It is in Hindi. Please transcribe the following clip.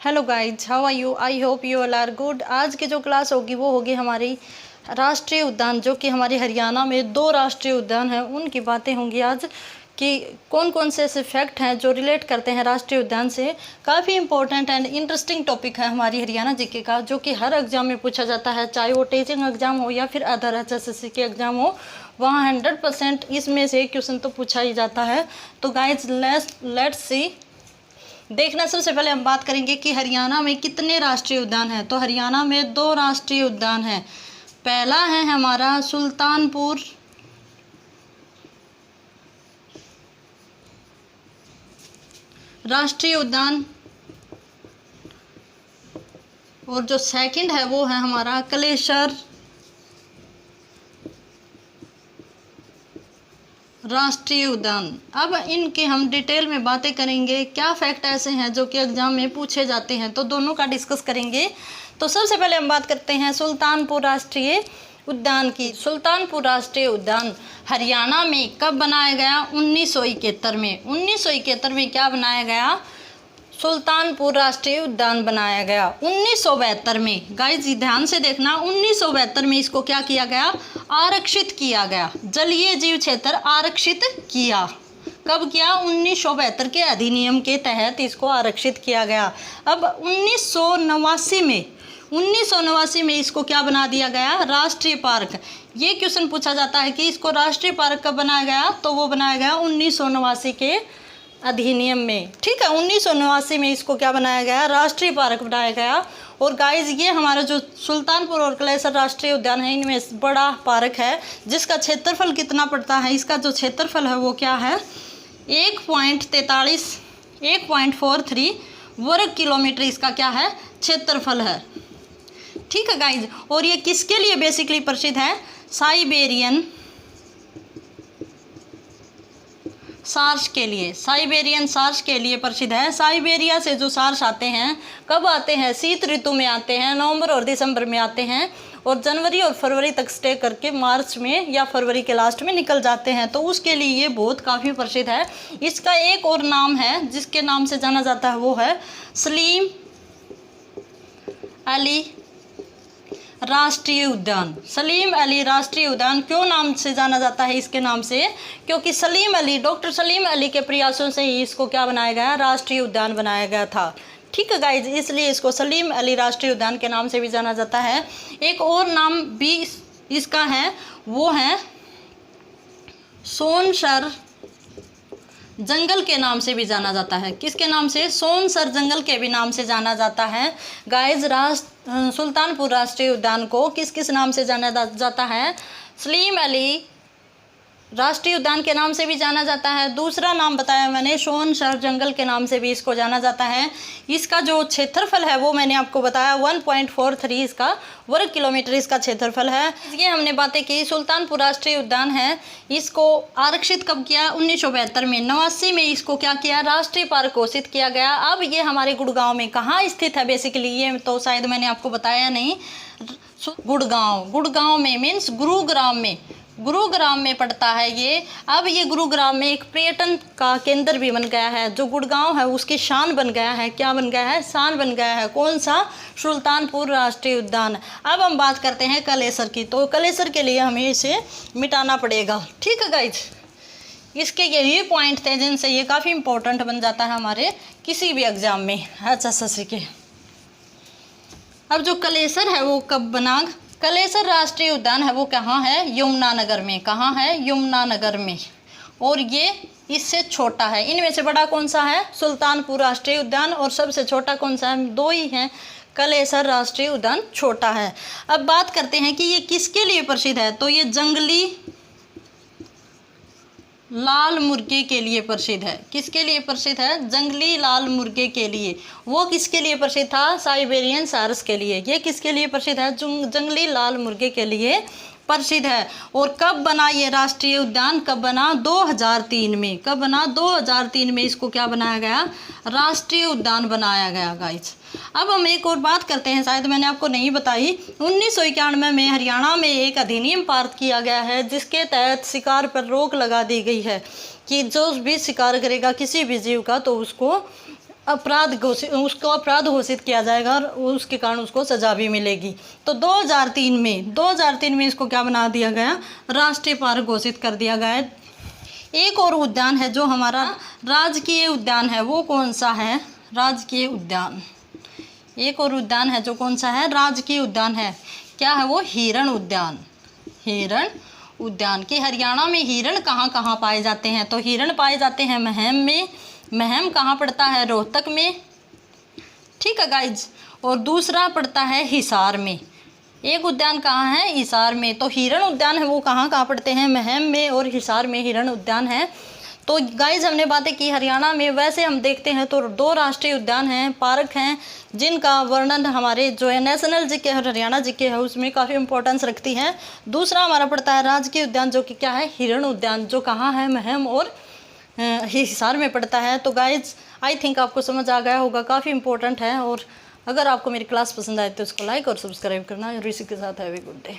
Hello guys, how are you? I hope you all are good. आज की जो क्लास होगी वो होगी हमारी राष्ट्रीय उद्यान, जो कि हमारे हरियाणा में 2 राष्ट्रीय उद्यान हैं, उनकी बातें होंगी आज कि कौन कौन से ऐसे फैक्ट हैं जो रिलेट करते हैं राष्ट्रीय उद्यान से। काफ़ी इंपॉर्टेंट एंड इंटरेस्टिंग टॉपिक है हमारी हरियाणा जीके का, जो कि हर एग्जाम में पूछा जाता है, चाहे वो टीचिंग एग्जाम हो या फिर अदर HSSC के एग्जाम हो, वहाँ 100% इसमें से क्वेश्चन तो पूछा ही जाता है। तो गाइज लेट्स सी। देखना, सबसे पहले हम बात करेंगे कि हरियाणा में कितने राष्ट्रीय उद्यान हैं। तो हरियाणा में 2 राष्ट्रीय उद्यान हैं। पहला है हमारा सुल्तानपुर राष्ट्रीय उद्यान, और जो सेकंड है वो है हमारा कलेसर राष्ट्रीय उद्यान। अब इनके हम डिटेल में बातें करेंगे, क्या फैक्ट ऐसे हैं जो कि एग्जाम में पूछे जाते हैं, तो दोनों का डिस्कस करेंगे। तो सबसे पहले हम बात करते हैं सुल्तानपुर राष्ट्रीय उद्यान की। सुल्तानपुर राष्ट्रीय उद्यान हरियाणा में कब बनाया गया? 1971 में। 1971 में क्या बनाया गया? सुल्तानपुर राष्ट्रीय उद्यान बनाया गया 1972 में। गाइस ध्यान से देखना, 1972 में इसको क्या किया गया? आरक्षित किया गया। जलीय जीव क्षेत्र आरक्षित किया। कब किया? 1972 के अधिनियम के तहत इसको आरक्षित किया गया। अब 1989 में इसको क्या बना दिया गया? राष्ट्रीय पार्क। ये क्वेश्चन पूछा जाता है कि इसको राष्ट्रीय पार्क कब बनाया गया? तो वो बनाया गया 1989 के अधिनियम में। ठीक है, 1989 में इसको क्या बनाया गया? राष्ट्रीय पार्क बनाया गया। और गाइज ये हमारा जो सुल्तानपुर और कलेसर राष्ट्रीय उद्यान है, इनमें बड़ा पार्क है, जिसका क्षेत्रफल कितना पड़ता है? इसका जो क्षेत्रफल है वो क्या है? 1.43 वर्ग किलोमीटर इसका क्या है? क्षेत्रफल है। ठीक है गाइज, और ये किसके लिए बेसिकली प्रसिद्ध है? साइबेरियन सार्स के लिए। साइबेरियन सार्स के लिए प्रसिद्ध है। साइबेरिया से जो सार्स आते हैं, कब आते हैं? शीत ऋतु में आते हैं, नवंबर और दिसंबर में आते हैं, और जनवरी और फरवरी तक स्टे करके मार्च में या फरवरी के लास्ट में निकल जाते हैं। तो उसके लिए ये बहुत काफ़ी प्रसिद्ध है। इसका एक और नाम है जिसके नाम से जाना जाता है, वो है सलीम अली राष्ट्रीय उद्यान। सलीम अली राष्ट्रीय उद्यान क्यों नाम से जाना जाता है इसके नाम से? क्योंकि डॉक्टर सलीम अली के प्रयासों से ही इसको क्या बनाया गया? राष्ट्रीय उद्यान बनाया गया था। ठीक है गाइज, इसलिए इसको सलीम अली राष्ट्रीय उद्यान के नाम से भी जाना जाता है। एक और नाम भी इसका है, वो है सोनसर जंगल के नाम से भी जाना जाता है। किसके नाम से? सोनसर जंगल के भी नाम से जाना जाता है। गाइज सुल्तानपुर राष्ट्रीय उद्यान को किस किस नाम से जाना जाता है? सलीम अली राष्ट्रीय उद्यान के नाम से भी जाना जाता है। दूसरा नाम बताया मैंने, सोनसर जंगल के नाम से भी इसको जाना जाता है। इसका जो क्षेत्रफल है वो मैंने आपको बताया, 1.43 इसका वर्ग किलोमीटर इसका क्षेत्रफल है। ये हमने बातें की। सुल्तानपुर राष्ट्रीय उद्यान है, इसको आरक्षित कब किया? 1972 में। 89 में इसको क्या किया? राष्ट्रीय पार्क घोषित किया गया। अब ये हमारे गुड़गांव में कहाँ स्थित है? बेसिकली ये तो शायद मैंने आपको बताया नहीं। गुड़गांव में मीन्स गुरुग्राम में पड़ता है ये। अब ये गुरुग्राम में एक पर्यटन का केंद्र भी बन गया है। जो गुड़गांव है उसकी शान बन गया है। क्या बन गया है? शान बन गया है। कौन सा? सुल्तानपुर राष्ट्रीय उद्यान। अब हम बात करते हैं कलेसर की। तो कलेसर के लिए हमें इसे मिटाना पड़ेगा। ठीक है गाइज, इसके यही पॉइंट थे जिनसे ये काफ़ी इंपॉर्टेंट बन जाता है हमारे किसी भी एग्जाम में HSSC के। अब जो कलेसर है वो कब बना? कलेसर राष्ट्रीय उद्यान है वो कहाँ है? यमुनानगर में। कहाँ है? यमुनानगर में। और ये इससे छोटा है। इनमें से बड़ा कौन सा है? सुल्तानपुर राष्ट्रीय उद्यान। और सबसे छोटा कौन सा है? 2 ही हैं। कलेसर राष्ट्रीय उद्यान छोटा है। अब बात करते हैं कि ये किसके लिए प्रसिद्ध है। तो ये जंगली लाल मुर्गे के लिए प्रसिद्ध है। किसके लिए प्रसिद्ध है? जंगली लाल मुर्गे के लिए। वो किसके लिए प्रसिद्ध था? साइबेरियन सार्स के लिए। ये किसके लिए प्रसिद्ध है? जंगली लाल मुर्गे के लिए प्रसिद्ध है। और कब बना ये राष्ट्रीय उद्यान? कब बना? 2003 में। कब बना? 2003 में इसको क्या बनाया गया? राष्ट्रीय उद्यान बनाया गया गाइस। अब हम एक और बात करते हैं, शायद मैंने आपको नहीं बताई। 1991 में हरियाणा में एक अधिनियम पारित किया गया है जिसके तहत शिकार पर रोक लगा दी गई है कि जो भी शिकार करेगा किसी भी जीव का तो उसको उसको अपराध घोषित किया जाएगा और उसके कारण उसको सज़ा भी मिलेगी। तो 2003 में इसको क्या बना दिया गया, राष्ट्रीय पार्क घोषित कर दिया गया है। एक और उद्यान है जो हमारा राजकीय उद्यान है, वो कौन सा है, राजकीय उद्यान। एक और उद्यान है जो कौन सा है, राजकीय उद्यान है, क्या है वो, हिरण उद्यान। हिरण उद्यान कि हरियाणा में हिरण कहाँ कहाँ पाए जाते हैं, तो हिरण पाए जाते हैं महम में। महम कहाँ पड़ता है, रोहतक में, ठीक है गाइज। और दूसरा पड़ता है हिसार में। एक उद्यान कहाँ है, हिसार में। तो हिरण उद्यान है वो कहाँ कहाँ पड़ते हैं, महम में और हिसार में हिरण उद्यान है। तो गाइज हमने बातें की हरियाणा में। वैसे हम देखते हैं तो 2 राष्ट्रीय उद्यान हैं, पार्क हैं, जिनका वर्णन हमारे जो है नेशनल जीके और हरियाणा जीके है उसमें काफ़ी इंपॉर्टेंस रखती है। दूसरा हमारा पड़ता है राजकीय उद्यान, जो कि क्या है, हिरण उद्यान, जो कहाँ है, महम और हिसार में पड़ता है। तो गाइज आई थिंक आपको समझ आ गया होगा, काफ़ी इंपॉर्टेंट है। और अगर आपको मेरी क्लास पसंद आए तो उसको लाइक और सब्सक्राइब करना। और इसी के साथ हैव ए गुड डे।